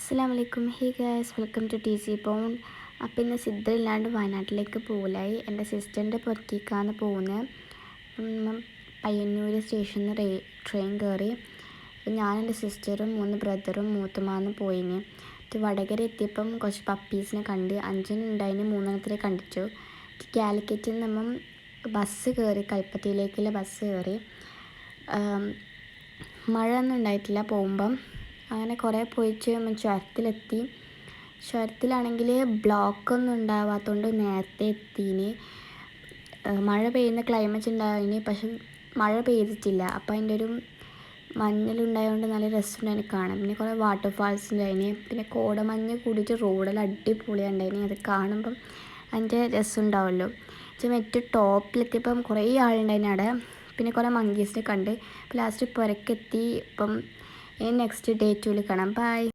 അസ്സലാമലൈക്കും. Hey guys, welcome to T C പോൺ. അപ്പം ഇന്ന് സിദ്ധ ഇല്ലാണ്ട് വയനാട്ടിലേക്ക് പോകലായി. എൻ്റെ സിസ്റ്ററിൻ്റെ പുറത്തേക്കാണ് പോകുന്നത്. പയ്യന്നൂർ സ്റ്റേഷനിൽ നിന്ന് ട്രെയിൻ കയറി. അപ്പം ഞാൻ എൻ്റെ സിസ്റ്ററും 3 ബ്രദറും മൂത്തുമാന്ന് പോയിന്. വടകര എത്തിയപ്പം കുറച്ച് പപ്പീസിനെ കണ്ട്. 5 ഉണ്ടായിന്, 3 കണ്ടിച്ചു. കാലിക്കറ്റിൽ നിന്നും ബസ് കയറി, കൽപ്പറ്റയിലേക്കുള്ള ബസ് കയറി. മഴ ഒന്നും ഉണ്ടായിട്ടില്ല പോകുമ്പം. അങ്ങനെ കുറേ പോയിട്ട് ചുരത്തിലെത്തി. ചുരത്തിലാണെങ്കിൽ ബ്ലോക്കൊന്നും ഉണ്ടാവാത്തതുകൊണ്ട് നേരത്തെ എത്തീന്. മഴ പെയ്യുന്ന ക്ലൈമറ്റ് ഉണ്ടായിന്, പക്ഷെ മഴ പെയ്തിട്ടില്ല. അപ്പം അതിൻ്റെ ഒരു മഞ്ഞളുണ്ടായതുകൊണ്ട് നല്ല രസമുണ്ടായിന് കാണാൻ. പിന്നെ കുറേ വാട്ടർഫാൾസ് ഉണ്ടായിന്. പിന്നെ കോടമഞ്ഞ് കൂടിയിട്ട് റോഡെല്ലാം അടിപൊളിയുണ്ടായിന്. അത് കാണുമ്പം അതിൻ്റെ രസം ഉണ്ടാവുമല്ലോ. ഏറ്റവും ടോപ്പിലെത്തിയപ്പം കുറേ ആളുണ്ടായിന് അവിടെ. പിന്നെ കുറേ മങ്കീസിനെ കണ്ട്. ലാസ്റ്റ് പുരക്കെത്തി. ഇപ്പം നെക്സ്റ്റ് ഡേ 2 കാണാം. ബൈ.